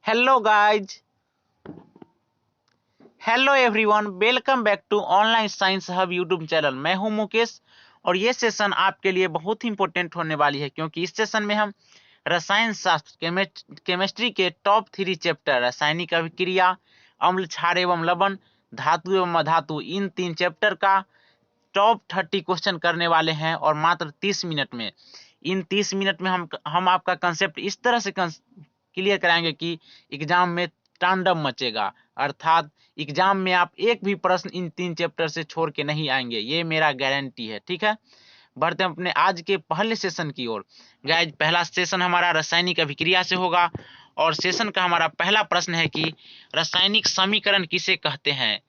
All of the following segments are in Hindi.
Hello guys, hello everyone, welcome back to online science hub YouTube channel. मैं हूं मुकेश और ये सेशन आपके लिए बहुत ही इंपॉर्टेंट होने वाली है क्योंकि इस सेशन में हम रसायन शास्त्र केमिस्ट्री के टॉप 3 चैप्टर रासायनिक अभिक्रिया, अम्ल, क्षार एवं लवण, धातु एवं अधातु, इन 3 चैप्टर का टॉप 30 क्वेश्चन करने वाले हैं और मात्र 30 मिनट में। इन 30 मिनट में हम आपका कंसेप्ट इस तरह से क्लियर कराएंगे कि एग्जाम में तांडव मचेगा, अर्थात एग्जाम में आप एक भी प्रश्न इन 3 चैप्टर से छोड़ के नहीं आएंगे, ये मेरा गारंटी है। ठीक है, बढ़ते हैं अपने आज के पहले सेशन की ओर। गाइज, पहला सेशन हमारा रासायनिक अभिक्रिया से होगा और सेशन का हमारा पहला प्रश्न है कि रासायनिक समीकरण किसे कहते हैं।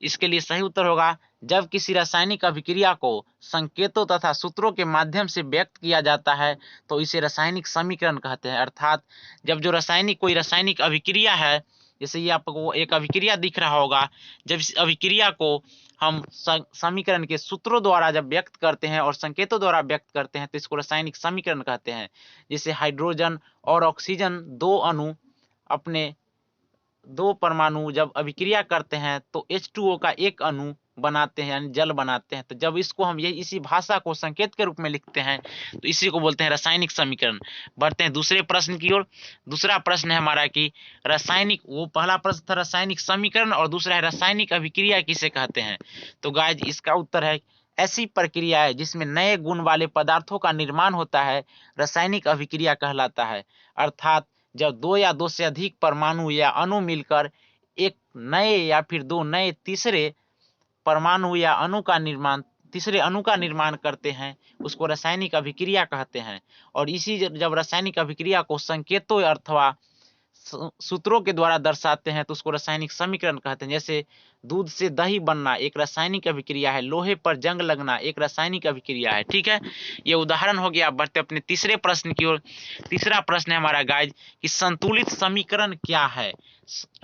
इसके लिए सही उत्तर होगा, जब किसी रासायनिक अभिक्रिया को संकेतों तथा सूत्रों के माध्यम से व्यक्त किया जाता है तो इसे रासायनिक समीकरण कहते हैं। अर्थात जब जो कोई रासायनिक अभिक्रिया है, जैसे ये आपको एक अभिक्रिया दिख रहा होगा, जब इस अभिक्रिया को हम समीकरण के सूत्रों द्वारा जब व्यक्त करते हैं और संकेतों द्वारा व्यक्त करते हैं तो इसको रासायनिक समीकरण कहते हैं। जैसे हाइड्रोजन और ऑक्सीजन दो अणु अपने दो परमाणु जब अभिक्रिया करते हैं तो H2O का एक अणु बनाते हैं, यानी जल बनाते हैं। तो जब इसको हम इसी भाषा को संकेत के रूप में लिखते हैं तो इसी को बोलते हैं रासायनिक समीकरण। बढ़ते हैं दूसरे प्रश्न की ओर। दूसरा प्रश्न है हमारा कि वो पहला प्रश्न था रासायनिक समीकरण और दूसरा है रासायनिक अभिक्रिया किसे कहते हैं। तो गाइज, इसका उत्तर है, ऐसी प्रक्रिया है जिसमें नए गुण वाले पदार्थों का निर्माण होता है, रासायनिक अभिक्रिया कहलाता है। अर्थात जब दो या दो से अधिक परमाणु या अणु मिलकर एक नए या फिर दो नए तीसरे अणु का निर्माण करते हैं, उसको रासायनिक अभिक्रिया कहते हैं। और इसी जब रासायनिक अभिक्रिया को संकेतों अथवा सूत्रों के द्वारा दर्शाते हैं तो उसको रासायनिक समीकरण कहते हैं। जैसे दूध से दही बनना एक रासायनिक अभिक्रिया है, लोहे पर जंग लगना एक रासायनिक अभिक्रिया है। ठीक है, ये उदाहरण हो गया। बढ़ते अपने तीसरे प्रश्न की ओर। तीसरा प्रश्न है हमारा गाइज कि संतुलित समीकरण क्या है,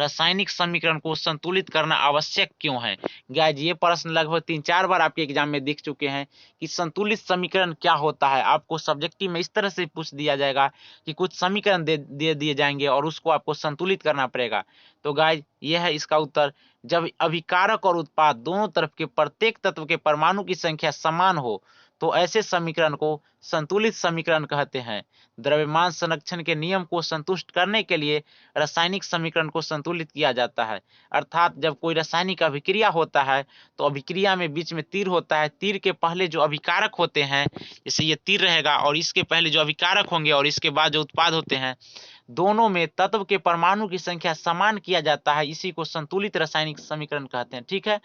रासायनिक समीकरण को संतुलित करना आवश्यक क्यों है। गाइज, ये प्रश्न लगभग 3-4 बार आपके एग्जाम में दिख चुके हैं कि संतुलित समीकरण क्या होता है। आपको सब्जेक्टिव में इस तरह से पूछ दिया जाएगा कि कुछ समीकरण दे दिए जाएंगे और उसको आपको संतुलित करना पड़ेगा। तो गाइज, यह है इसका उत्तर, जब अभिकारक और उत्पाद दोनों तरफ के प्रत्येक तत्व के परमाणु की संख्या समान हो तो ऐसे समीकरण को संतुलित समीकरण कहते हैं। द्रव्यमान संरक्षण के नियम को संतुष्ट करने के लिए रासायनिक समीकरण को संतुलित किया जाता है। अर्थात जब कोई रासायनिक अभिक्रिया होता है तो अभिक्रिया में बीच में तीर होता है, तीर के पहले जो अभिकारक होते हैं, जैसे ये तीर रहेगा और इसके पहले जो अभिकारक होंगे और इसके बाद जो उत्पाद होते हैं, दोनों में तत्व के परमाणु की संख्या समान किया जाता है। इसी को संतुलित रासायनिक समीकरण कहते हैं। ठीक है,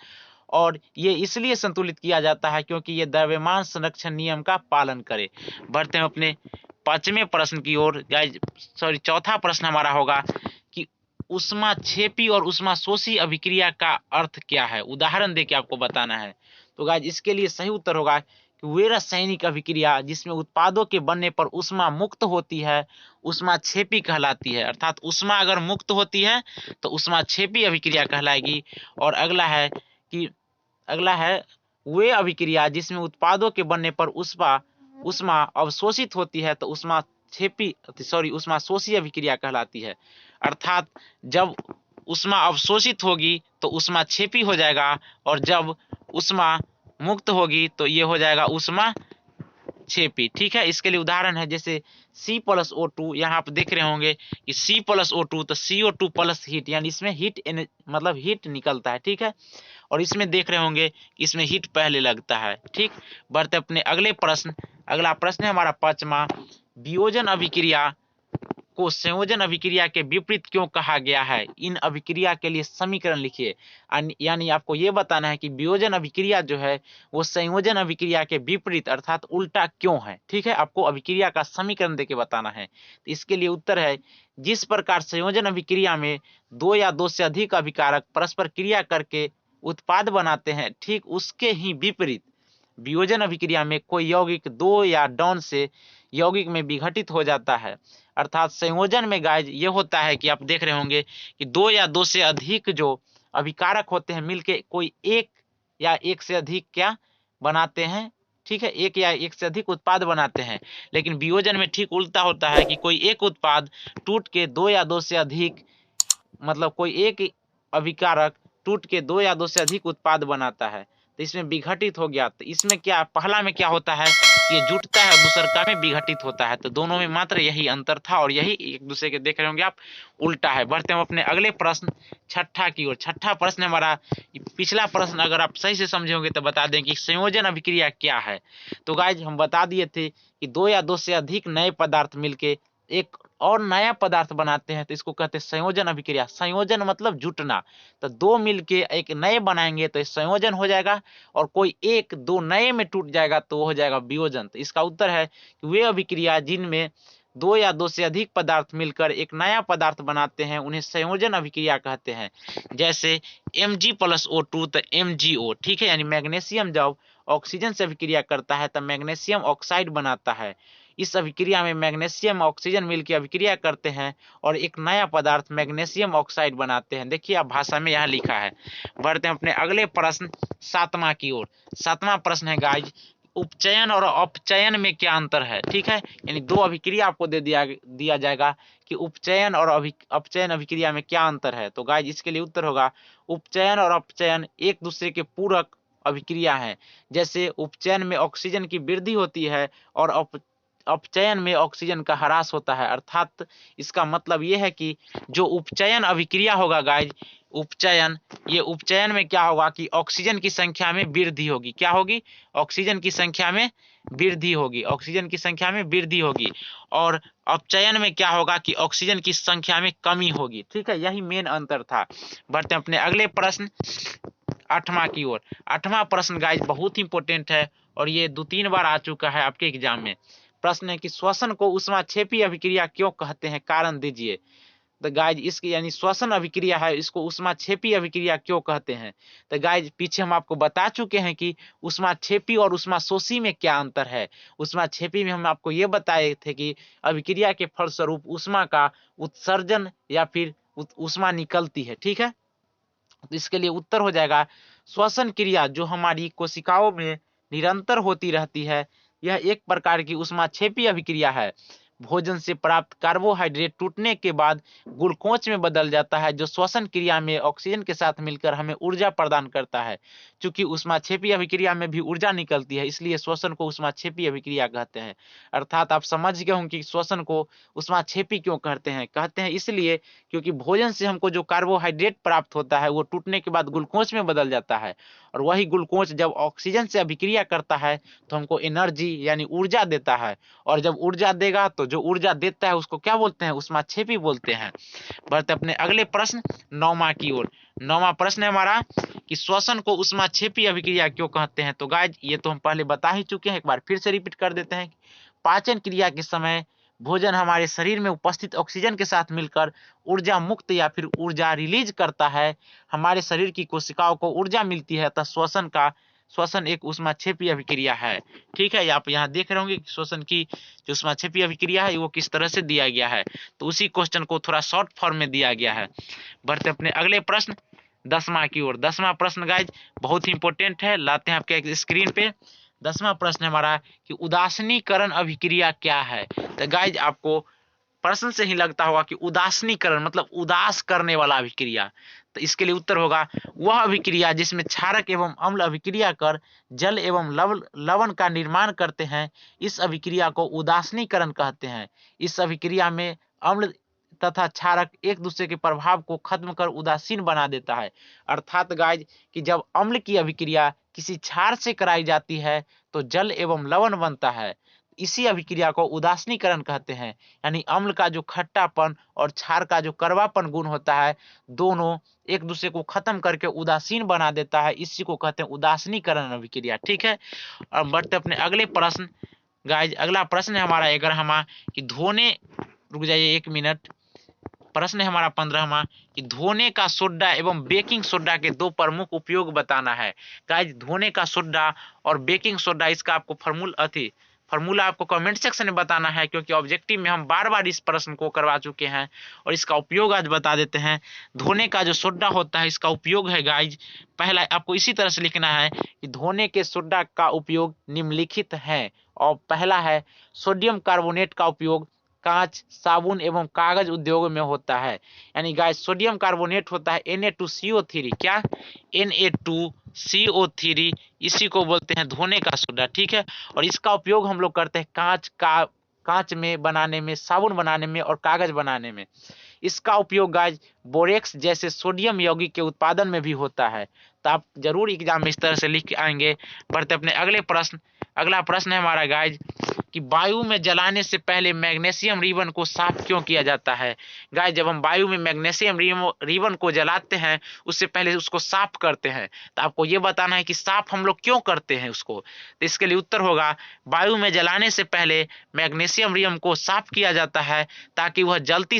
और ये इसलिए संतुलित किया जाता है क्योंकि ये द्रव्यमान संरक्षण नियम का पालन करे। बढ़ते हैं अपने पांचवें प्रश्न की ओर। चौथा प्रश्न हमारा होगा कि ऊष्माक्षेपी और ऊष्माशोषी अभिक्रिया का अर्थ क्या है, उदाहरण देके आपको बताना है। तो गाइज, इसके लिए सही उत्तर होगा कि वे रासायनिक अभिक्रिया जिसमें उत्पादों के बनने पर ऊष्मा मुक्त होती है ऊष्माक्षेपी कहलाती है। अर्थात ऊष्मा अगर मुक्त होती है तो ऊष्माक्षेपी अभिक्रिया कहलाएगी। और अगला है वे अभिक्रिया जिसमें उत्पादों के बनने पर ऊष्मा अवशोषित होती है तो ऊष्माशोषी अभिक्रिया कहलाती है। अर्थात जब ऊष्मा अवशोषित होगी तो ऊष्माक्षेपी हो जाएगा और जब ऊष्मा मुक्त होगी तो ये हो जाएगा ऊष्माक्षेपी। ठीक है, इसके लिए उदाहरण है जैसे C+O2, यहाँ आप देख रहे होंगे कि C+O2 तो CO2 प्लस हीट, यानी इसमें हीट निकलता है। ठीक है, और इसमें देख रहे होंगे कि इसमें हीट पहले लगता है। ठीक, बढ़ते अपने अगला प्रश्न है हमारा पांचवा, वियोजन अभिक्रिया को संयोजन अभिक्रिया के विपरीत क्यों कहा गया है, इन अभिक्रिया के लिए समीकरण लिखिए। यानी आपको यह बताना है कि वियोजन अभिक्रिया जो है वो संयोजन अभिक्रिया के विपरीत अर्थात उल्टा क्यों है। ठीक है, आपको अभिक्रिया का समीकरण देके बताना है। तो इसके लिए उत्तर है, जिस प्रकार संयोजन अभिक्रिया में दो या दो से अधिक अभिकारक परस्पर क्रिया करके उत्पाद बनाते हैं, ठीक उसके ही विपरीत वियोजन अभिक्रिया में कोई यौगिक दो या डाउन से यौगिक में विघटित हो जाता है। अर्थात संयोजन में गाइज ये होता है कि आप देख रहे होंगे कि दो या दो से अधिक जो अभिकारक होते हैं मिलके कोई एक या एक से अधिक क्या बनाते हैं। ठीक है, एक या एक से अधिक उत्पाद बनाते हैं। लेकिन वियोजन में ठीक उल्टा होता है कि कोई एक उत्पाद टूट के दो या दो से अधिक, मतलब कोई एक अभिकारक टूट के दो या दो से अधिक उत्पाद बनाता है, तो इसमें विघटित हो गया। तो इसमें क्या, पहला में क्या होता है, ये जुटता है और दूसरा में विघटित होता है। तो दोनों में मात्र यही अंतर था और यही एक दूसरे के देख रहे होंगे आप, उल्टा है। बढ़ते हैं अपने अगले प्रश्न छठा की ओर। छठा प्रश्न हमारा, पिछला प्रश्न अगर आप सही से समझे होंगे तो बता दें कि संयोजन अभिक्रिया क्या है। तो गाइज हम बता दिए थे कि दो या दो से अधिक नए पदार्थ मिलके एक और नया पदार्थ बनाते हैं, तो इसको कहते हैं संयोजन अभिक्रिया। संयोजन मतलब जुटना, तो दो मिलके एक नए बनाएंगे तो संयोजन हो जाएगा, और कोई एक दो नए में टूट जाएगा तो वो हो जाएगा वियोजन। तो इसका उत्तर है कि वे अभिक्रिया जिनमें दो या दो से अधिक पदार्थ मिलकर एक नया पदार्थ बनाते हैं उन्हें संयोजन अभिक्रिया कहते हैं। जैसे Mg+O2 तो MgO, ठीक है, यानी मैग्नीशियम जब ऑक्सीजन से अभिक्रिया करता है तब मैग्नीशियम ऑक्साइड बनाता है। इस अभिक्रिया में मैग्नीशियम ऑक्सीजन मिलकर अभिक्रिया करते हैं और एक नया पदार्थ मैग्नीशियम ऑक्साइड बनाते हैं। देखिए आप भाषा में यहाँ लिखा है। बढ़ते हैं अपने अगले प्रश्न सातवां की ओर। सातवां प्रश्न है गाइज, उपचयन और अपचयन में क्या अंतर है। ठीक है, यानी दो अभिक्रिया आपको दे दिया जाएगा कि उपचयन और अपचयन अभिक्रिया में क्या अंतर है। तो गाइज इसके लिए उत्तर होगा, उपचयन और अपचयन एक दूसरे के पूरक अभिक्रिया है। जैसे उपचयन में ऑक्सीजन की वृद्धि होती है और अपचयन में ऑक्सीजन का ह्रास होता है। अर्थात इसका मतलब ये है कि जो उपचयन अभिक्रिया होगा गाइज, उपचयन में क्या होगा कि ऑक्सीजन की संख्या में वृद्धि होगी। क्या होगी, ऑक्सीजन की संख्या में वृद्धि होगी, ऑक्सीजन की संख्या में वृद्धि होगी। और अपचयन में क्या होगा कि ऑक्सीजन की संख्या में कमी होगी। ठीक है, यही मेन अंतर था। बढ़ते हैं अपने अगले प्रश्न आठवां की ओर। आठवां प्रश्न गाइज बहुत इंपॉर्टेंट है और ये 2-3 बार आ चुका है आपके एग्जाम में। प्रश्न है कि श्वसन को ऊष्माक्षेपी अभिक्रिया क्यों कहते हैं, कारण दीजिए। तो गाइज इसकी यानी श्वसन अभिक्रिया है, इसको ऊष्माक्षेपी अभिक्रिया क्यों कहते हैं। तो गाइज पीछे हम आपको बता चुके हैं कि ऊष्माक्षेपी और ऊष्माशोषी में क्या अंतर है। ऊष्माक्षेपी में हम आपको ये बताए थे कि अभिक्रिया के फलस्वरूप ऊष्मा का उत्सर्जन या फिर ऊष्मा निकलती है। ठीक है, तो इसके लिए उत्तर हो जाएगा, श्वसन क्रिया जो हमारी कोशिकाओं में निरंतर होती रहती है, यह एक प्रकार की ऊष्माक्षेपी अभिक्रिया है। भोजन से प्राप्त कार्बोहाइड्रेट टूटने के बाद ग्लूकोज में बदल जाता है, जो श्वसन क्रिया में ऑक्सीजन के साथ मिलकर हमें ऊर्जा प्रदान करता है। चूंकि ऊष्माक्षेपी अभिक्रिया में भी ऊर्जा निकलती है, इसलिए श्वसन को ऊष्माक्षेपी अभिक्रिया कहते हैं। अर्थात आप समझ गए होंगे कि श्वसन को ऊष्माक्षेपी क्यों कहते हैं इसलिए क्योंकि भोजन से हमको जो कार्बोहाइड्रेट प्राप्त होता है वो टूटने के बाद ग्लूकोज में बदल जाता है, और वही ग्लूकोज जब ऑक्सीजन से अभिक्रिया करता है तो हमको एनर्जी यानी ऊर्जा देता है, और जब ऊर्जा देगा तो जो ऊर्जा देता है उसको क्या बोलते हैं, ऊष्माक्षेपी बोलते हैं। बढ़ते अपने अगले प्रश्न नौवां की ओर। नौवां प्रश्न है हमारा कि श्वसन को ऊष्माक्षेपी अभिक्रिया क्यों कहते हैं। तो गाइज ये तो हम पहले बता ही चुके हैं, एक बार फिर से रिपीट कर देते हैं। पाचन क्रिया के समय भोजन हमारे शरीर में उपस्थित ऑक्सीजन के साथ मिलकर ऊर्जा मुक्त या फिर ऊर्जा रिलीज करता है। हमारे शरीर की कोशिकाओं को ऊर्जा मिलती है, अतः श्वसन एक ऊष्माक्षेपी अभिक्रिया है। ठीक है, आप यहाँ देख रहे होंगे कि श्वसन की जो ऊष्माक्षेपी अभिक्रिया है वो किस तरह से दिया गया है, तो उसी क्वेश्चन को थोड़ा शॉर्ट फॉर्म में दिया गया है। बढ़ते अपने अगले प्रश्न 10वां की ओर। 10वां प्रश्न गाइज बहुत ही इंपॉर्टेंट है, लाते हैं आपके स्क्रीन पे। 10वां प्रश्न हमारा कि उदासीनीकरण अभिक्रिया क्या है। तो गाइज आपको प्रश्न से ही लगता होगा कि उदासीनीकरण मतलब उदास करने वाला अभिक्रिया, तो इसके लिए उत्तर होगा, वह अभिक्रिया जिसमें क्षारक एवं अम्ल अभिक्रिया कर जल एवं लवण का निर्माण करते हैं, इस अभिक्रिया को उदासीनीकरण कहते हैं। इस अभिक्रिया में अम्ल तथा क्षारक एक दूसरे के प्रभाव को खत्म कर उदासीन बना देता है। अर्थात गाइज कि जब अम्ल की अभिक्रिया किसी क्षार से कराई जाती है तो जल एवं लवण बनता है, इसी अभिक्रिया को उदासीनीकरण कहते हैं। यानी अम्ल का जो खट्टापन और क्षार का जो कड़वापन गुण होता है, दोनों एक दूसरे को खत्म करके उदासीन बना देता है, इसी को कहते हैं उदासीनीकरण अभिक्रिया। ठीक है, अब बढ़ते अपने अगले प्रश्न गाइज। अगला प्रश्न है हमारा 11वां कि धोने, रुक जाइए 1 मिनट। प्रश्न है हमारा 15वां कि धोने का सोडा एवं बेकिंग सोडा के दो प्रमुख उपयोग बताना है। गाइज धोने का सोडा और बेकिंग सोडा, इसका आपको फॉर्मूला आपको कमेंट सेक्शन में बताना है, क्योंकि ऑब्जेक्टिव में हम बार बार इस प्रश्न को करवा चुके हैं और इसका उपयोग आज बता देते हैं। धोने का जो सोडा होता है इसका उपयोग है गाइज, पहला आपको इसी तरह से लिखना है कि धोने के सोडा का उपयोग निम्नलिखित है, और पहला है सोडियम कार्बोनेट का उपयोग कांच, साबुन एवं कागज उद्योग में होता है। यानी गाइस सोडियम कार्बोनेट होता है Na2CO3, क्या Na2CO3, इसी को बोलते हैं धोने का सोडा, ठीक है। और इसका उपयोग हम लोग करते हैं कांच में बनाने में, साबुन बनाने में और कागज बनाने में। इसका उपयोग गाइस बोरेक्स जैसे सोडियम यौगिक के उत्पादन में भी होता है। तो आप जरूर एग्जाम में इस तरह से लिख के आएंगे। बढ़ते अपने अगले प्रश्न। अगला प्रश्न है हमारा गाइस कि वायु में जलाने से पहले मैग्नीशियम रिबन को साफ क्यों किया जाता है। गाइस जब हम वायु में मैग्नीशियम रिबन को जलाते हैं उससे पहले उसको साफ करते हैं, तो आपको ये बताना है कि साफ हम लोग क्यों करते हैं उसको। तो इसके लिए उत्तर होगा वायु में जलाने से पहले मैग्नीशियम रिबन को साफ किया जाता है ताकि वह जलते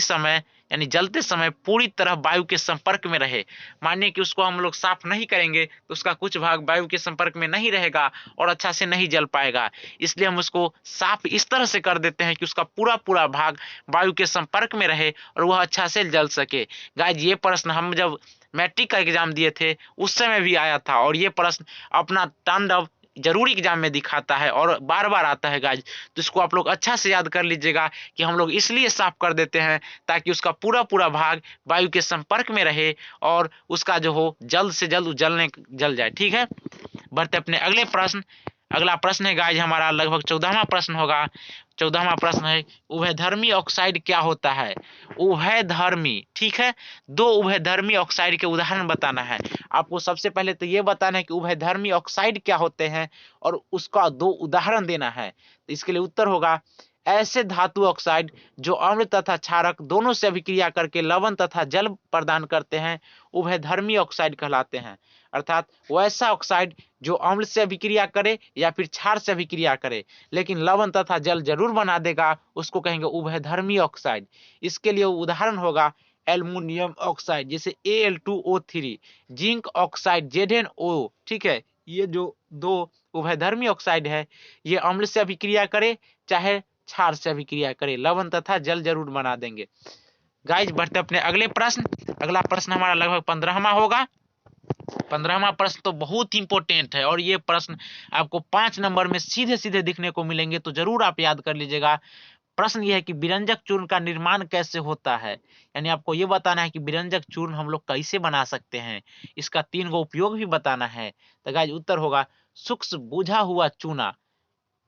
समय पूरी तरह वायु के संपर्क में रहे। मानिए कि उसको हम लोग साफ नहीं करेंगे तो उसका कुछ भाग वायु के संपर्क में नहीं रहेगा और अच्छा से नहीं जल पाएगा, इसलिए हम उसको साफ इस तरह से कर देते हैं कि उसका पूरा पूरा भाग वायु के संपर्क में रहे और वह अच्छा से जल सके। गाइस ये प्रश्न हम जब मैट्रिक का एग्जाम दिए थे उस समय भी आया था और ये प्रश्न अपना तांडव जरूर एग्जाम में दिखाता है और बार बार आता है गाइस। तो इसको आप लोग अच्छा से याद कर लीजिएगा कि हम लोग इसलिए साफ कर देते हैं ताकि उसका पूरा पूरा भाग वायु के संपर्क में रहे और उसका जो हो जल्द से जल्द जल जाए, ठीक है। बढ़ते अपने अगले प्रश्न। अगला प्रश्न है गाइस हमारा लगभग 14वां प्रश्न होगा। 14वां प्रश्न है उभयधर्मी ऑक्साइड क्या होता है। उभयधर्मी, ठीक है, दो उभयधर्मी ऑक्साइड के उदाहरण बताना है। आपको सबसे पहले तो ये बताना है कि उभयधर्मी ऑक्साइड क्या होते हैं और उसका दो उदाहरण देना है। तो इसके लिए उत्तर होगा ऐसे धातु ऑक्साइड जो अम्ल तथा क्षारक दोनों से अभिक्रिया करके लवण तथा जल प्रदान करते हैं उभयधर्मी ऑक्साइड कहलाते हैं। अर्थात वैसा ऑक्साइड जो अम्ल से अभिक्रिया करे या फिर क्षार से अभिक्रिया करे लेकिन लवण तथा जल जरूर बना देगा, उसको कहेंगे उभयधर्मी ऑक्साइड। इसके लिए उदाहरण होगा एल्युमिनियम ऑक्साइड जैसे Al2O3, जिंक ऑक्साइड ZnO, ठीक है। ये जो दो उभयधर्मी ऑक्साइड है ये अम्ल से अभिक्रिया करे चाहे क्षार से अभिक्रिया करे, लवण तथा जल जरूर बना देंगे। गाइस बढ़ते अपने अगले प्रश्न। अगला प्रश्न हमारा लगभग 15वां होगा। 15वां प्रश्न तो बहुत इंपॉर्टेंट है और ये प्रश्न आपको 5 नंबर में सीधे सीधे दिखने को मिलेंगे, तो जरूर आप याद कर लीजिएगा। प्रश्न यह है कि विरंजक चूर्ण का निर्माण कैसे होता है। यानी आपको ये बताना है कि विरंजक चूर्ण हम लोग कैसे बना सकते हैं, इसका 3 गो उपयोग भी बताना है। तो गाइस उत्तर होगा सूक्ष्म बुझा हुआ चूना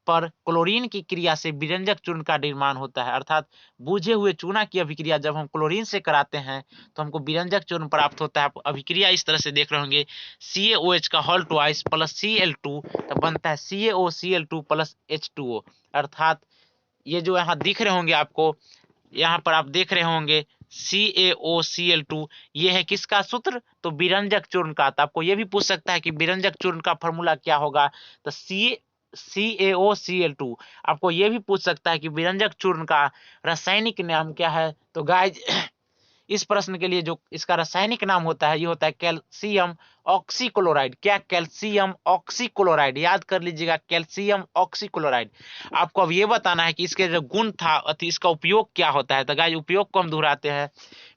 पर क्लोरीन की क्रिया से विरंजक चूर्ण का निर्माण होता है। अर्थात बुझे हुए चूना की अभिक्रिया जब हम क्लोरीन से कराते हैं तो हमको विरंजक चूर्ण प्राप्त होता है। आप अभिक्रिया इस तरह से देख रहे होंगे CaOH का होल ट्वाइस प्लस Cl2 तो बनता है CaOCl2 प्लस H2O। अर्थात ये जो यहाँ दिख रहे होंगे आपको, यहाँ पर आप देख रहे होंगे CaOCl2, ये है किसका सूत्र, तो विरंजक चूर्ण का। तो आपको ये भी पूछ सकता है कि विरंजक चूर्ण का फॉर्मूला क्या होगा, तो CaOCl2। आपको ये भी पूछ सकता है कि विरंजक चूर्ण का रासायनिक नाम क्या है। तो गाइज इस प्रश्न के लिए जो इसका रासायनिक नाम होता है ये होता है कैल्शियम ऑक्सीक्लोराइड। क्या, कैल्शियम ऑक्सीक्लोराइड, याद कर लीजिएगा कैल्शियम ऑक्सीक्लोराइड। आपको अब ये बताना है कि इसके जो गुण था अति इसका उपयोग क्या होता है। तो गाइज उपयोग को हम दोहराते हैं।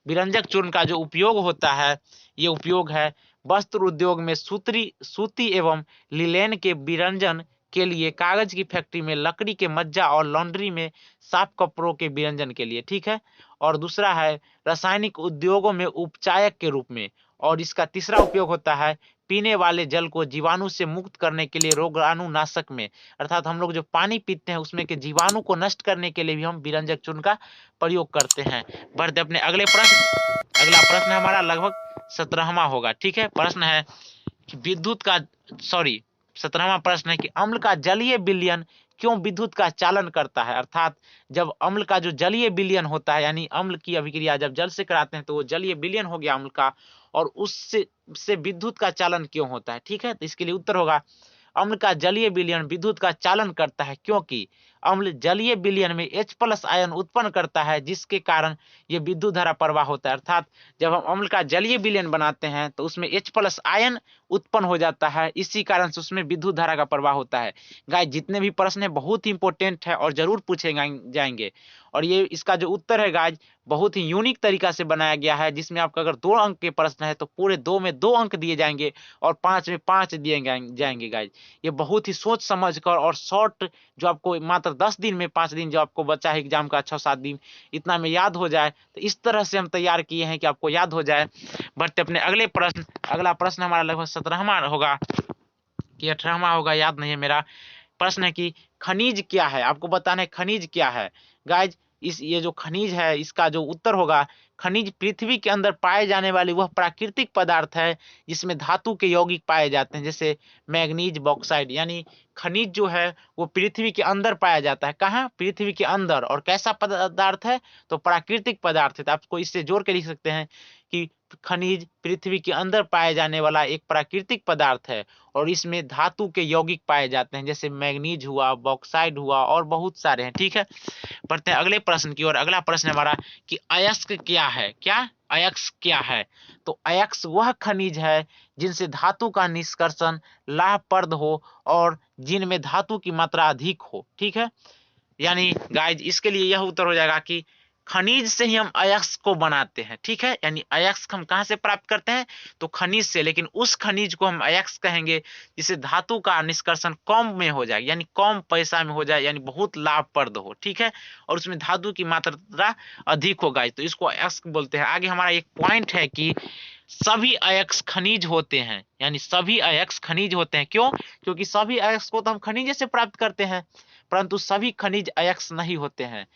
विरंजक चूर्ण का जो उपयोग होता है ये उपयोग है वस्त्र उद्योग में सूती एवं लिनेन के विरंजन के लिए, कागज की फैक्ट्री में लकड़ी के मज्जा और लॉन्ड्री में साफ कपड़ों के विरंजन के लिए, ठीक है। और दूसरा है रासायनिक उद्योगों में उपचायक के रूप में। और इसका तीसरा उपयोग होता है पीने वाले जल को जीवाणु से मुक्त करने के लिए रोगाणुनाशक में। अर्थात हम लोग जो पानी पीते हैं उसमें के जीवाणु को नष्ट करने के लिए भी हम विरंजक चूर्ण का प्रयोग करते हैं। बढ़ते अपने अगले प्रश्न। अगला प्रश्न हमारा लगभग 17वां होगा, ठीक है। प्रश्न है कि 17वां प्रश्न है कि अम्ल का जलीय विलयन क्यों विद्युत का चालन करता है। अर्थात जब अम्ल का जो जलीय विलयन होता है यानी अम्ल की अभिक्रिया जब जल से कराते हैं तो वो जलीय विलयन हो गया अम्ल का, और उससे विद्युत का चालन क्यों होता है, ठीक है। तो इसके लिए उत्तर होगा अम्ल का जलीय विलयन विद्युत का चालन करता है क्योंकि अम्ल जलीय विलयन में H+ आयन उत्पन्न करता है, जिसके कारण ये विद्युत धारा प्रवाह होता है। अर्थात जब हम अम्ल का जलीय विलयन बनाते हैं तो उसमें H+ आयन उत्पन्न हो जाता है, इसी कारण से उसमें विद्युत धारा का प्रवाह होता है। गाइस, जितने भी प्रश्न है बहुत ही इंपॉर्टेंट है और जरूर पूछे जाएंगे। और ये इसका जो उत्तर है गाइस बहुत ही यूनिक तरीका से बनाया गया है, जिसमें आपका अगर 2 अंक के प्रश्न है तो पूरे 2 में 2 अंक दिए जाएंगे और 5 में 5 दिए जाएंगे गाइस। ये बहुत ही सोच समझ कर और शॉर्ट, जो आपको मात्र 10 दिन में 5 दिन जो आपको बचा है एग्जाम का 6-7 दिन, इतना में याद हो जाए, तो इस तरह से हम तैयार किए हैं कि आपको याद हो जाए। बढ़ते अपने अगले प्रश्न। अगला प्रश्न हमारा लगभग 17वां होगा कि 18वां होगा, याद नहीं है मेरा। प्रश्न है कि खनिज क्या है, आपको बताना है खनिज क्या है। गाइज, ये जो खनिज है इसका जो उत्तर होगा, खनिज पृथ्वी के अंदर पाए जाने वाली वह प्राकृतिक पदार्थ है जिसमें धातु के यौगिक पाए जाते हैं, जैसे मैग्नीज, बॉक्साइड। यानी खनिज जो है वो पृथ्वी के अंदर पाया जाता है। कहाँ? पृथ्वी के अंदर। और कैसा पदार्थ है? तो प्राकृतिक पदार्थ है। तो आपको इससे जोड़ के लिख सकते हैं कि खनिज पृथ्वी के अंदर पाए जाने वाला एक प्राकृतिक पदार्थ है और इसमें धातु के यौगिक पाए जाते हैं, जैसे मैग्नीज हुआ, बॉक्साइड हुआ और बहुत सारे हैं। ठीक है, बढ़ते हैं अगले प्रश्न की ओर। अगला प्रश्न हमारा कि अयस्क क्या है। क्या? अयस्क क्या है? तो अयस्क वह खनिज है जिनसे धातु का निष्कर्षण लाभप्रद हो और जिनमें धातु की मात्रा अधिक हो। ठीक है, यानी गाइज इसके लिए यह उत्तर हो जाएगा कि खनिज से ही हम अयस्क को बनाते हैं। ठीक है, यानी अयस्क हम कहां से प्राप्त करते हैं? तो खनिज से, लेकिन उस खनिज को हम अयस्क कहेंगे जिसे धातु का निष्कर्षण कम में हो जाए, यानी कम पैसा में हो जाए, यानी बहुत लाभप्रद हो। ठीक है, और उसमें धातु की मात्रा अधिक हो गाइज, तो इसको अयस्क बोलते हैं। आगे हमारा एक पॉइंट है कि सभी अयस्क खनिज होते हैं, यानी सभी अयस्क खनिज होते हैं। क्यों? क्योंकि सभी अयस्क को तो हम खनिज से प्राप्त करते हैं, परंतु सभी खनिज अयस्क नहीं होते हैं।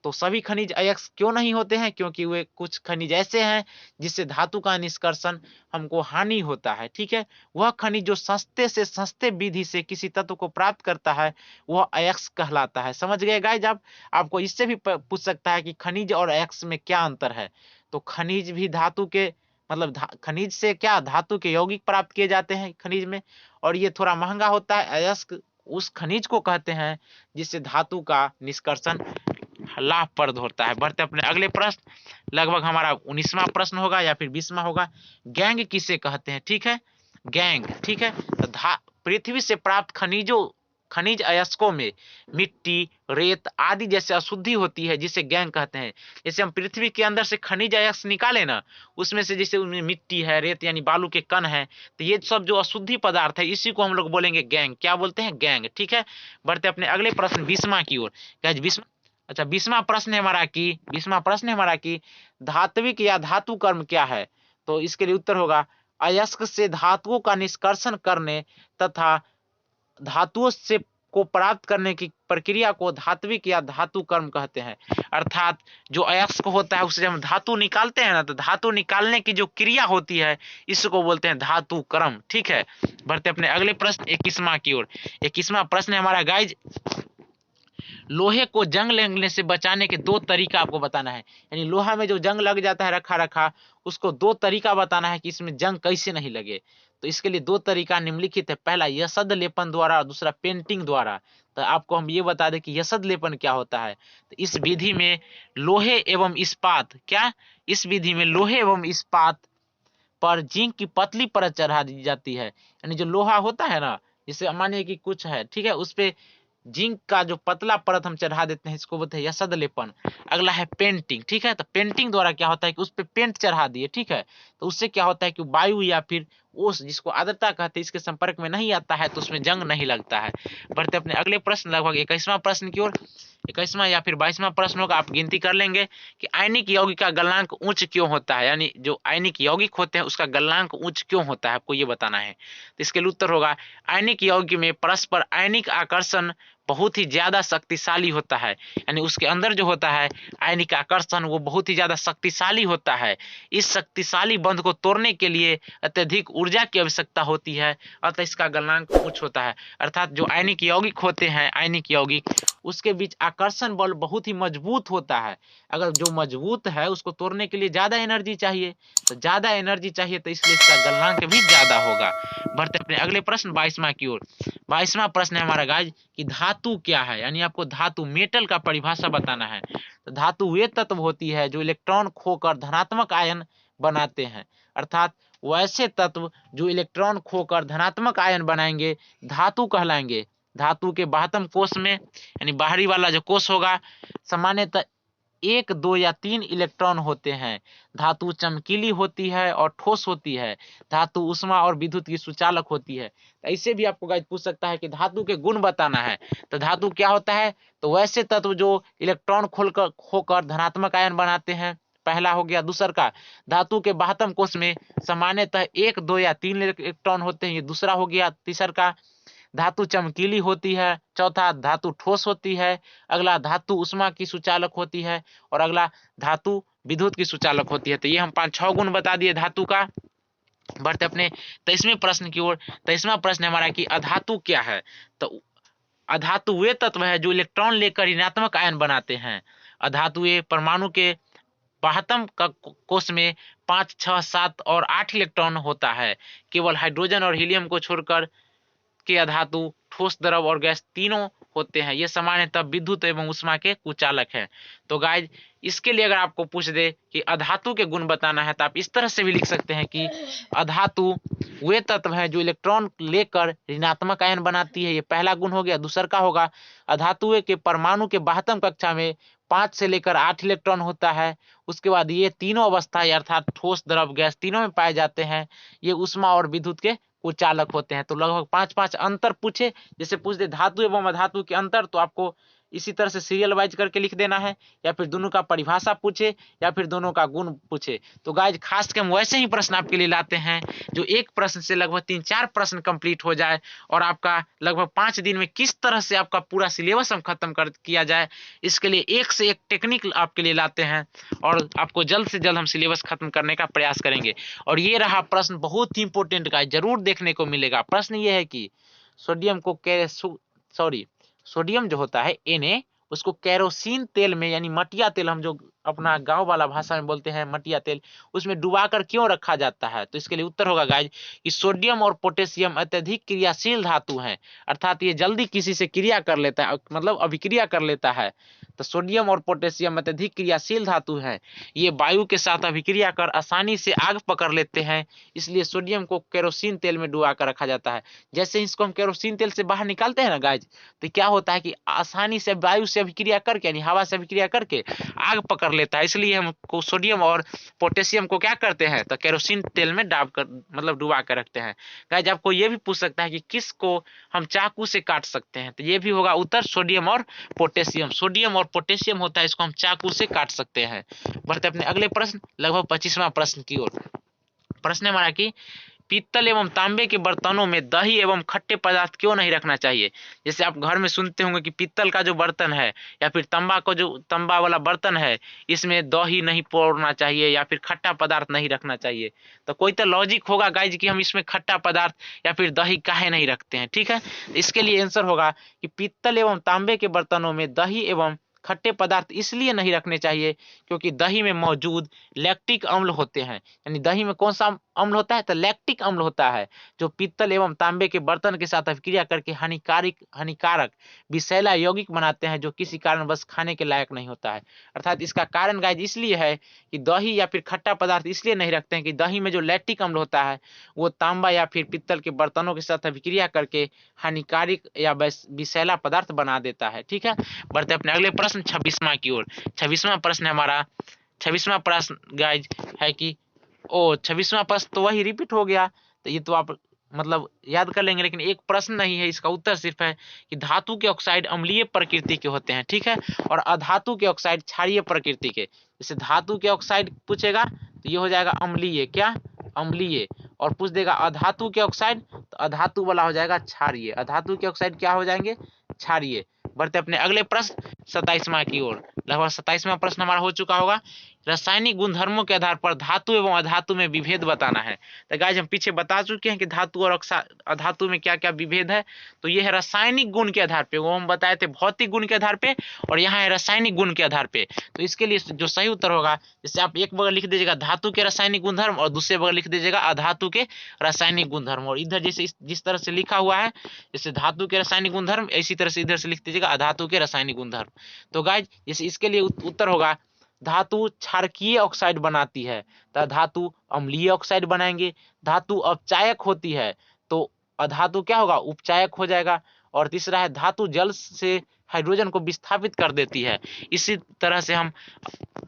तो सभी खनिज अयस्क क्यों नहीं होते हैं? क्योंकि वे कुछ खनिज ऐसे हैं जिससे धातु का निष्कर्षण हमको हानि होता है। ठीक है, वह खनिज जो सस्ते से सस्ते विधि से किसी तत्व को प्राप्त करता है वह अयस्क कहलाता है। समझ गए गाइज? आपको इससे भी पूछ सकता है कि खनिज और अयस्क में क्या अंतर है। तो खनिज भी धातु के मतलब खनिज से क्या धातु के यौगिक प्राप्त किए जाते हैं खनिज में, और ये थोड़ा महंगा होता है। अयस्क उस खनिज को कहते हैं जिससे धातु का निष्कर्षण लाभप्रद होता है। बढ़ते अपने अगले प्रश्न। लगभग हमारा 19वां प्रश्न होगा या फिर 20वां होगा। गैंग किसे कहते हैं? ठीक है, गैंग। ठीक है, तो पृथ्वी से प्राप्त खनिज अयस्कों में मिट्टी, रेत आदि जैसे अशुद्धि होती है जिसे गैंग कहते हैं। जैसे हम पृथ्वी के अंदर से खनिज अयस्क निकाले ना, उसमें से जैसे उनमें मिट्टी है, रेत यानी बालू के कण है, तो ये सब जो अशुद्धि पदार्थ है इसी को हम लोग बोलेंगे गैंग। क्या बोलते हैं? गैंग। ठीक है, बढ़ते अपने अगले प्रश्न 20वां की ओर। क्या 20वां? अच्छा, 20वां प्रश्न है हमारा कि धात्विक या धातु कर्म क्या है। तो इसके लिए उत्तर होगा अयस्क से धातुओं का निष्कर्षण करने तथा धातुओं से को प्राप्त करने की प्रक्रिया को धात्विक या धातु कर्म कहते हैं। अर्थात जो अयस्क होता है उससे हम धातु निकालते हैं ना, तो धातु निकालने की जो क्रिया होती है इसको बोलते हैं धातु कर्म। ठीक है, बढ़ते अपने अगले प्रश्न 21वां की ओर। 21वां प्रश्न है हमारा गाइज, लोहे को जंग लगने से बचाने के 2 तरीका आपको बताना है। यानी लोहा में जो जंग लग जाता है रखा उसको 2 तरीका बताना है कि इसमें जंग कैसे नहीं लगे। तो इसके लिए 2 तरीका निम्नलिखित है। पहला यशद लेपन द्वारा और दूसरा पेंटिंग द्वारा। तो आपको हम ये बता दें कि यशद लेपन क्या होता है। तो इस विधि में लोहे एवं इस्पात, क्या? इस विधि में लोहे एवं इस्पात पर जिंक की पतली परत चढ़ा दी जाती है। यानी जो लोहा होता है ना, जैसे मानिए कि कुछ है, ठीक है, उस पे जिंक का जो पतला परत हम चढ़ा देते हैं, इसको बोलते हैं यशद लेपन। अगला है पेंटिंग। ठीक है, तो पेंटिंग द्वारा क्या होता है कि उस पे पेंट चढ़ा दिए। ठीक है, तो उससे क्या होता है कि वायु या फिर ओस, जिसको आर्द्रता कहते हैं, इसके संपर्क में नहीं आता है, तो उसमें जंग नहीं लगता है। बढ़ते अपने अगले प्रश्न लगभग 21वां प्रश्न की ओर। 21वां या फिर 22वां प्रश्न होगा, आप गिनती कर लेंगे कि आयनिक यौगिक का गलनांक उच्च क्यों होता है। यानी जो आयनिक यौगिक होते हैं उसका गलनांक उच्च क्यों होता है, आपको ये बताना है। तो इसके लिए उत्तर होगा आयनिक यौगिक में परस्पर आयनिक आकर्षण बहुत ही ज्यादा शक्तिशाली होता है। यानी उसके अंदर जो होता है आयनिक आकर्षण वो बहुत ही ज्यादा शक्तिशाली होता है। इस शक्तिशाली बंध को तोड़ने के लिए अत्यधिक ऊर्जा की आवश्यकता होती है, अतः इसका गलनांक उच्च होता है। अर्थात जो आयनिक यौगिक होते हैं, आयनिक यौगिक, उसके बीच आकर्षण बल बहुत ही मजबूत होता है। अगर जो मजबूत है उसको तोड़ने के लिए ज्यादा एनर्जी चाहिए, तो ज्यादा एनर्जी चाहिए, तो इसलिए इसका गलनांक भी ज्यादा होगा। बढ़ते अपने अगले प्रश्न 22वां की ओर। 22वां प्रश्न है हमारा गाइज कि धातु क्या है, यानी आपको धातु मेटल का परिभाषा बताना है। तो धातु वे तत्व होती है जो इलेक्ट्रॉन खोकर धनात्मक आयन बनाते हैं, अर्थात वैसे तत्व जो इलेक्ट्रॉन खोकर धनात्मक आयन बनाएंगे धातु कहलाएंगे। धातु के बाह्यतम कोश में, यानी बाहरी वाला जो कोश होगा, सामान्यतः 1, 2 या 3 इलेक्ट्रॉन होते हैं। धातु चमकीली होती है और ठोस होती है। धातु ऊष्मा और विद्युत की सुचालक होती है। तो ऐसे भी आपको गाइस पूछ सकता है कि धातु के गुण बताना है। तो धातु क्या होता है, तो वैसे तत्व जो इलेक्ट्रॉन खोकर धनात्मक आयन बनाते हैं, पहला हो गया। दूसर का, धातु के बाह्यतम कोश में सामान्यतः 1, 2 या 3 इलेक्ट्रॉन होते हैं, ये दूसरा हो गया। तीसर का, धातु चमकीली होती है। चौथा, धातु ठोस होती है। अगला, धातु ऊष्मा की सुचालक होती है। और अगला, धातु विद्युत की सुचालक होती है। तो ये हम 5-6 गुण बता दिए धातु का। बढ़ते अपने 23वें प्रश्न की ओर। 23वां प्रश्न हमारा कि अधातु क्या है। तो अधातु वे तत्व है जो इलेक्ट्रॉन लेकर ऋणात्मक आयन बनाते हैं। अधातु परमाणु के बाह्यतम कोश में 5, 6, 7 और 8 इलेक्ट्रॉन होता है। केवल हाइड्रोजन और हीलियम को छोड़कर के अधातु ठोस, द्रव और गैस तीनों होते हैं। ये सामान्यतः विद्युत एवं ऊष्मा के कुचालक हैं। तो गाइज, इसके लिए अगर आपको पूछ दे कि अधातु के गुण बताना है, तो आप इस तरह से भी लिख सकते हैं कि अधातु वे तत्व हैं जो इलेक्ट्रॉन लेकर ऋणात्मक आयन बनाती है। ये पहला गुण हो गया। दूसर का होगा, अधातु के परमाणु के बाह्यतम कक्षा में 5 से लेकर 8 इलेक्ट्रॉन होता है। उसके बाद ये तीनों अवस्थाएं अर्थात ठोस, द्रव, गैस तीनों में पाए जाते हैं। ये ऊष्मा और विद्युत के कुचालक होते हैं। तो लगभग 5-5 अंतर पूछे, जैसे पूछ दे धातु एवं अधातु के अंतर, तो आपको इसी तरह से सीरियल वाइज करके लिख देना है, या फिर दोनों का परिभाषा पूछे, या फिर दोनों का गुण पूछे। तो गाइज, खास के हम वैसे ही प्रश्न आपके लिए लाते हैं जो एक प्रश्न से लगभग 3-4 प्रश्न कंप्लीट हो जाए, और आपका लगभग 5 दिन में किस तरह से आपका पूरा सिलेबस हम खत्म कर किया जाए, इसके लिए एक से एक टेक्निक आपके लिए लाते हैं, और आपको जल्द से जल्द हम सिलेबस खत्म करने का प्रयास करेंगे। और ये रहा प्रश्न, बहुत ही इंपॉर्टेंट गाइज, जरूर देखने को मिलेगा। प्रश्न ये है कि सोडियम को सोडियम जो होता है Na, उसको केरोसिन तेल में, यानी मटिया तेल, हम जो अपना गांव वाला भाषा में बोलते हैं मटिया तेल, उसमें डुबाकर क्यों रखा जाता है। तो इसके लिए उत्तर होगा गाइज कि सोडियम और पोटेशियम अत्यधिक क्रियाशील धातु हैं, अर्थात ये जल्दी किसी से क्रिया कर लेता है, मतलब अभिक्रिया कर लेता है। तो सोडियम और पोटेशियम अत्यधिक क्रियाशील धातु है। ये वायु के साथ अभिक्रिया कर आसानी से आग पकड़ लेते हैं, इसलिए सोडियम को केरोसिन तेल में डुबा कर रखा जाता है। जैसे ही इसको हम केरोसिन तेल से बाहर निकालते हैं ना गाइज, तो क्या होता है कि आसानी से वायु से अभिक्रिया करके, यानी हवा से अभिक्रिया करके आग पकड़ लेता है। इसलिए हमको सोडियम और पोटेशियम को क्या करते हैं, तो केरोसिन तेल में डाब कर, मतलब डुबा कर रखते हैं। गाइज, आपको ये भी पूछ सकता है कि किसको हम चाकू से काट सकते हैं, तो ये भी होगा उत्तर, सोडियम और पोटेशियम। सोडियम और पोटेशियम होता है, इसको हम चाकू से काट सकते हैं। बढ़ते अपने अगले प्रश्न, लगभग 25वां प्रश्न की ओर। प्रश्न हमारा कि पीतल एवं तांबे के बर्तनों में दही एवं खट्टे पदार्थ क्यों नहीं रखना चाहिए। जैसे आप घर में सुनते होंगे कि पीतल का जो बर्तन है, या फिर तांबा वाला बर्तन है, इसमें दही नहीं पोड़ना चाहिए, या फिर खट्टा पदार्थ नहीं रखना चाहिए। तो कोई तो लॉजिक होगा गाइज कि हम इसमें खट्टा पदार्थ या फिर दही काहे नहीं रखते हैं। ठीक है, इसके लिए आंसर होगा कि पीतल एवं तांबे के बर्तनों में दही एवं खट्टे पदार्थ इसलिए नहीं रखने चाहिए क्योंकि दही में मौजूद लैक्टिक अम्ल होते हैं। यानी दही में कौन सा अम्ल होता है, तो लैक्टिक अम्ल होता है, जो पीतल एवं तांबे के बर्तन के साथ अभिक्रिया करके हानिकारक विषैला यौगिक बनाते हैं, जो किसी कारणवश खाने के लायक नहीं होता है। अर्थात इसका कारण गाइज इसलिए है कि दही या फिर खट्टा पदार्थ इसलिए नहीं रखते हैं कि दही में जो लैक्टिक अम्ल होता है वो तांबा या फिर पीतल के बर्तनों के साथ अभिक्रिया करके हानिकारक या विषैला पदार्थ बना देता है। ठीक है, बढ़ते अपने अगले प्रश्न 26वां की ओर। 26वां प्रश्न हमारा, 26वां प्रश्न गाइज है कि 26वां प्रश्न तो वही रिपीट हो गया, तो ये तो आप मतलब याद कर लेंगे, लेकिन एक प्रश्न नहीं है, इसका उत्तर सिर्फ है कि धातु के ऑक्साइड अम्लीय प्रकृति के होते हैं। ठीक है, और अधातु के ऑक्साइड क्षारीय प्रकृति के। जैसे धातु के ऑक्साइड पूछेगा तो ये हो जाएगा अम्लीय, क्या अम्लीय, और पूछ देगा अधातु के ऑक्साइड, तो अधातु वाला हो जाएगा क्षारीय। अधातु के ऑक्साइड क्या हो जाएंगे, क्षारीय। बढ़ते अपने अगले प्रश्न 27वां की ओर। लगभग 27वां प्रश्न हमारा हो चुका होगा। रासायनिक गुणधर्मों के आधार पर धातु एवं अधातु में विभेद बताना है। तो गाइज हम पीछे बता चुके हैं कि धातु और अधातु में क्या क्या विभेद है। तो ये है रासायनिक गुण के आधार पे, वो हम बताए थे भौतिक गुण के आधार पे, और यहाँ है रासायनिक गुण के आधार पे। तो इसके लिए जो सही उत्तर होगा, जैसे आप एक बगल लिख दीजिएगा धातु के रासायनिक गुणधर्म और दूसरे बगल लिख दीजिएगा अधातु के रासायनिक गुणधर्म। और इधर जैसे जिस तरह से लिखा हुआ है, जैसे धातु के रासायनिक गुणधर्म, इसी तरह से इधर से लिख दीजिएगा अधातु के रासायनिक गुणधर्म। तो गाइज जैसे इसके लिए उत्तर होगा, धातु क्षारकीय ऑक्साइड बनाती है तो धातु अम्लीय ऑक्साइड बनाएंगे। धातु अपचायक होती है तो अधातु क्या होगा, उपचायक हो जाएगा। और तीसरा है धातु जल से हाइड्रोजन को विस्थापित कर देती है। इसी तरह से हम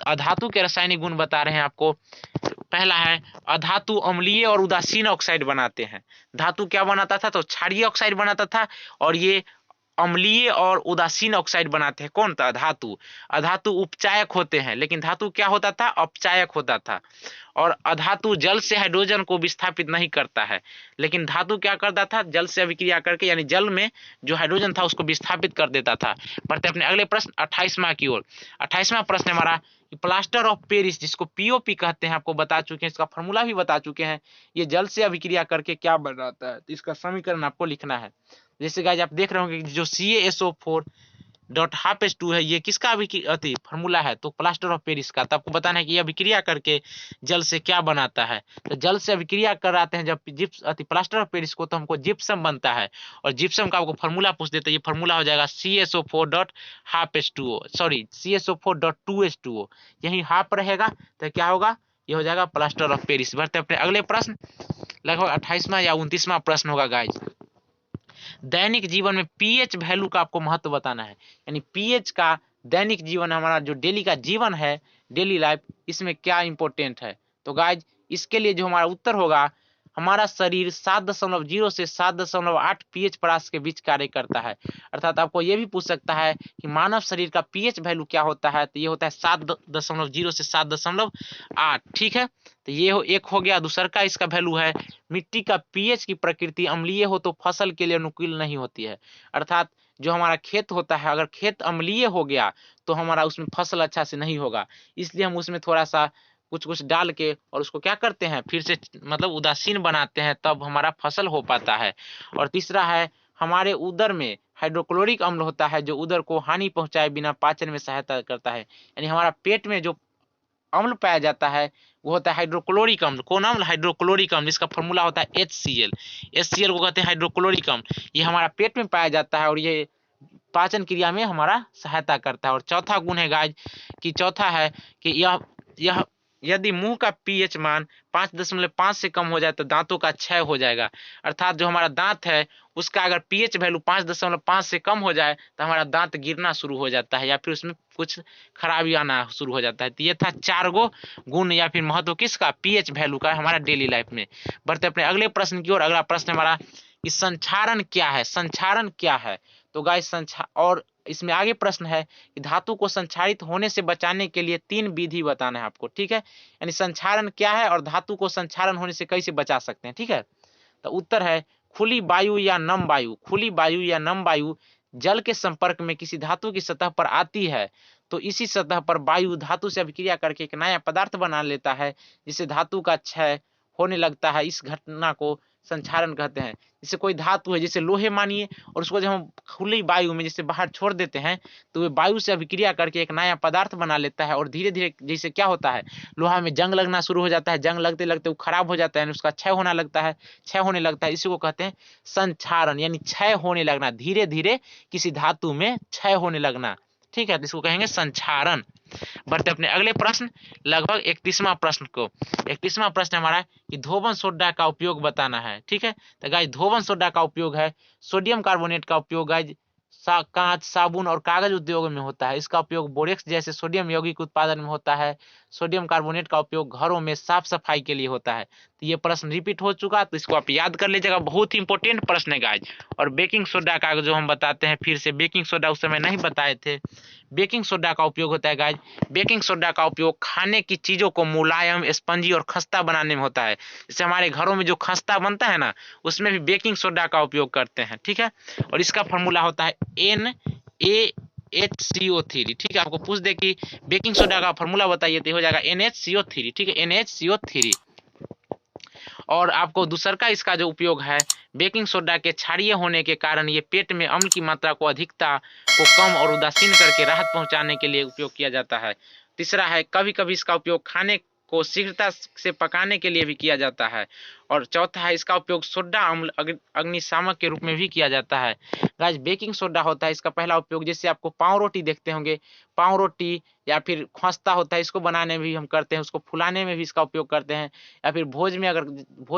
अधातु के रासायनिक गुण बता रहे हैं आपको। पहला है अधातु अम्लीय और उदासीन ऑक्साइड बनाते हैं। धातु क्या बनाता था, तो क्षारीय ऑक्साइड बनाता था, और ये अम्लीय और उदासीन ऑक्साइड बनाते हैं। कौन था, धातु। अधातु उपचायक होते हैं, लेकिन धातु क्या होता था, अपचायक होता था। और अधातु जल से हाइड्रोजन को विस्थापित नहीं करता है, लेकिन धातु क्या करता था, जल से अभिक्रिया करके, यानी जल में जो हाइड्रोजन था उसको विस्थापित कर देता था। बढ़ते अपने अगले प्रश्न 28वां की ओर। 28वां प्रश्न हमारा, प्लास्टर ऑफ पेरिस जिसको पीओपी कहते हैं, आपको बता चुके हैं, इसका फॉर्मूला भी बता चुके हैं। ये जल से अभिक्रिया करके क्या बनाता है, तो इसका समीकरण आपको लिखना है। जैसे गाइस आप देख रहे होंगे जो CaSO4.2 है, ये किसका अति फॉर्मूला है, तो प्लास्टर ऑफ पेरिस का। तो आपको बताना है कि ये अभिक्रिया करके जल से क्या बनाता है। तो जल से अभिक्रिया कराते हैं जब प्लास्टर ऑफ पेरिस को, तो हमको जिप्सम बनता है। और जिप्सम का आपको फॉर्मूला पूछ देते हैं, ये फॉर्मूला हो जाएगा CaSO4.2H2O। यही हाफ रहेगा तो क्या होगा, ये हो जाएगा प्लास्टर ऑफ पेरिस। बढ़ते अपने अगले प्रश्न, लगभग 28वां या 29वां प्रश्न होगा गाइज। दैनिक जीवन में पीएच वैल्यू का आपको महत्व बताना है। यानी पीएच का दैनिक जीवन, हमारा जो डेली का जीवन है, डेली लाइफ, इसमें क्या इंपॉर्टेंट है। तो गाइज इसके लिए जो हमारा उत्तर होगा, हमारा शरीर 7.0 से 7.8 पीएच परास के बीच कार्य करता है। अर्थात आपको ये भी पूछ सकता है कि मानव शरीर का पीएच वैल्यू क्या होता है, तो ये होता है 7.0 से 7.8। ठीक है, तो ये एक हो गया। दूसरा का इसका वैल्यू है, मिट्टी का पीएच की प्रकृति अम्लीय हो तो फसल के लिए अनुकूल नहीं होती है। अर्थात जो हमारा खेत होता है, अगर खेत अम्लीय हो गया तो हमारा उसमें फसल अच्छा से नहीं होगा। इसलिए हम उसमें थोड़ा सा कुछ डाल के और उसको क्या करते हैं, फिर से मतलब उदासीन बनाते हैं, तब हमारा फसल हो पाता है। और तीसरा है, हमारे उदर में हाइड्रोक्लोरिक अम्ल होता है जो उदर को हानि पहुंचाए बिना पाचन में सहायता करता है। यानी हमारा पेट में जो अम्ल पाया जाता है वो होता है हाइड्रोक्लोरिक अम्ल। कौन अम्ल, हाइड्रोक्लोरिक अम्ल। इसका फॉर्मूला होता है HCl। HCl को कहते हैं हाइड्रोक्लोरिक अम्ल। ये हमारा पेट में पाया जाता है और ये पाचन क्रिया में हमारा सहायता करता है। और चौथा गुण है गाइज कि चौथा है कि यह यदि मुंह का पीएच मान 5.5 से कम हो जाए तो दांतों का क्षय हो जाएगा। अर्थात जो हमारा दांत है उसका अगर पीएच वैल्यू 5.5 से कम हो जाए तो हमारा दांत गिरना शुरू हो जाता है, या फिर उसमें कुछ खराबी आना शुरू हो जाता है। तो ये था 4 गो गुण या फिर महत्व किसका, पीएच वैल्यू का हमारा डेली लाइफ में। बढ़ते अपने अगले प्रश्न की ओर। अगला प्रश्न हमारा कि संक्षारण क्या है। संक्षारण क्या है, तो गाइस और इसमें आगे प्रश्न है कि धातु को संक्षारित होने से बचाने के लिए 3 विधि बताना है आपको। ठीक है, यानी संक्षारण क्या है और धातु को संक्षारण होने से कैसे बचा सकते हैं। ठीक है, तो उत्तर है खुली वायु या नम वायु। खुली वायु या नम वायु जल के संपर्क में किसी धातु की सतह पर आती है तो इसी सतह पर वायु धातु से अभिक्रिया करके एक नया पदार्थ बना लेता है, जिससे धातु का क्षय होने लगता है। इस घटना को संक्षारण कहते हैं। जैसे कोई धातु है, जैसे लोहे मानिए, और उसको जब हम खुली वायु में जैसे बाहर छोड़ देते हैं तो वे वायु से अभिक्रिया करके एक नया पदार्थ बना लेता है, और धीरे धीरे जैसे क्या होता है, लोहा में जंग लगना शुरू हो जाता है। जंग लगते लगते वो खराब हो जाता है, उसका क्षय होने लगता है। क्षय होने लगता है, इसी को कहते हैं संक्षारण, यानी क्षय होने लगना, धीरे धीरे किसी धातु में क्षय होने लगना। ठीक है, तो इसको कहेंगे संक्षारण। बढ़ते अपने अगले प्रश्न, लगभग 31वां प्रश्न को। 31वां प्रश्न हमारा कि धोबन सोडा का उपयोग बताना है। ठीक है, तो गाइस धोबन सोडा का उपयोग है, सोडियम कार्बोनेट का उपयोग गाइस कांच, साबुन और कागज उद्योग में होता है। इसका उपयोग बोरेक्स जैसे सोडियम यौगिक उत्पादन में होता है। सोडियम कार्बोनेट का उपयोग घरों में साफ सफाई के लिए होता है। तो ये प्रश्न रिपीट हो चुका, तो इसको आप याद कर लीजिएगा, बहुत ही इंपॉर्टेंट प्रश्न है गाइस। और बेकिंग सोडा का जो हम बताते हैं, फिर से बेकिंग सोडा उस समय नहीं बताए थे। बेकिंग सोडा का उपयोग होता है गाइस, बेकिंग सोडा का उपयोग खाने की चीजों को मुलायम, स्पंजी और खस्ता बनाने में होता है। जैसे हमारे घरों में जो खस्ता बनता है ना, उसमें भी बेकिंग सोडा का उपयोग करते हैं। ठीक है, और इसका फॉर्मूला होता है NaHCO3, ठीक है। आपको पूछ दे कि बेकिंग सोडा का फॉर्मूला बताइए तो हो जाएगा NaHCO3, ठीक है, NaHCO3। और आपको दूसर का इसका जो उपयोग है, बेकिंग सोडा के क्षारीय होने के कारण ये पेट में अम्ल की मात्रा को अधिकता को कम और उदासीन करके राहत पहुंचाने के लिए उपयोग किया जाता है। तीसरा है कभी कभी इसका उपयोग खाने को शीघ्रता से पकाने के लिए भी किया जाता है। और चौथा है इसका उपयोग सोडा अम्ल अग्निशामक के रूप में भी किया जाता है। गाइस बेकिंग सोडा होता है इसका पहला उपयोग, जैसे आपको पाव रोटी देखते होंगे, पाव रोटी या फिर खस्ता होता है, इसको बनाने में भी हम करते हैं, उसको फुलाने में भी इसका उपयोग करते हैं। या फिर भोज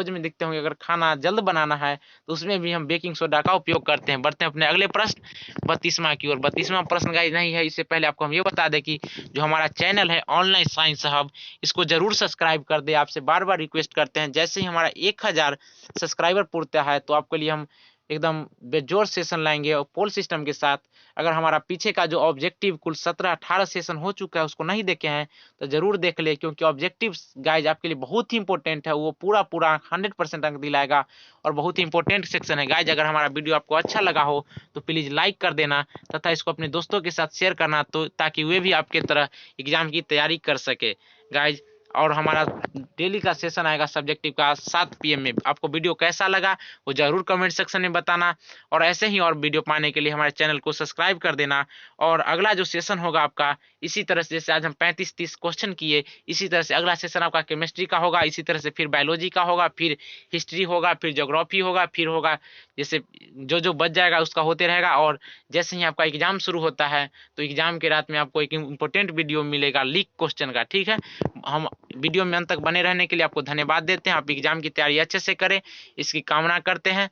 में देखते होंगे, अगर खाना जल्द बनाना है तो उसमें भी हम बेकिंग सोडा का उपयोग करते हैं। बढ़ते हैं अपने अगले प्रश्न 32वां की ओर। 32वां प्रश्न गाइस नहीं है, इससे पहले आपको हम ये बता दें कि जो हमारा चैनल है ऑनलाइन साइंस हब, इसको जरूर सब्सक्राइब कर दे। आपसे बार बार रिक्वेस्ट करते हैं, जैसे ही हमारा 1000 सब्सक्राइबर पूरता है तो आपके लिए हम एकदम बेजोर सेशन लाएंगे और पोल सिस्टम के साथ। अगर हमारा पीछे का जो ऑब्जेक्टिव कुल 17-18 सेशन हो चुका है उसको नहीं देखे हैं तो जरूर देख ले, क्योंकि ऑब्जेक्टिव गाइज आपके लिए बहुत ही इंपॉर्टेंट है, वो पूरा 100% अंक दिलाएगा और बहुत ही इंपॉर्टेंट सेक्शन है गाइज। अगर हमारा वीडियो आपको अच्छा लगा हो तो प्लीज़ लाइक कर देना तथा इसको अपने दोस्तों के साथ शेयर करना, तो ताकि वे भी आपके तरह एग्जाम की तैयारी कर सके गाइज। और हमारा डेली का सेशन आएगा सब्जेक्टिव का 7 PM में। आपको वीडियो कैसा लगा वो जरूर कमेंट सेक्शन में बताना, और ऐसे ही और वीडियो पाने के लिए हमारे चैनल को सब्सक्राइब कर देना। और अगला जो सेशन होगा आपका, इसी तरह से जैसे आज हम 35-30 क्वेश्चन किए, इसी तरह से अगला सेशन आपका केमिस्ट्री का होगा, इसी तरह से फिर बायोलॉजी का होगा, फिर हिस्ट्री होगा, फिर ज्योग्राफी होगा, फिर होगा जैसे जो जो बच जाएगा उसका होते रहेगा। और जैसे ही आपका एग्जाम शुरू होता है तो एग्जाम के रात में आपको एक इंपॉर्टेंट वीडियो मिलेगा लीक क्वेश्चन का, ठीक है। हम वीडियो में अंत तक बने रहने के लिए आपको धन्यवाद देते हैं। आप एग्जाम की तैयारी अच्छे से करें, इसकी कामना करते हैं।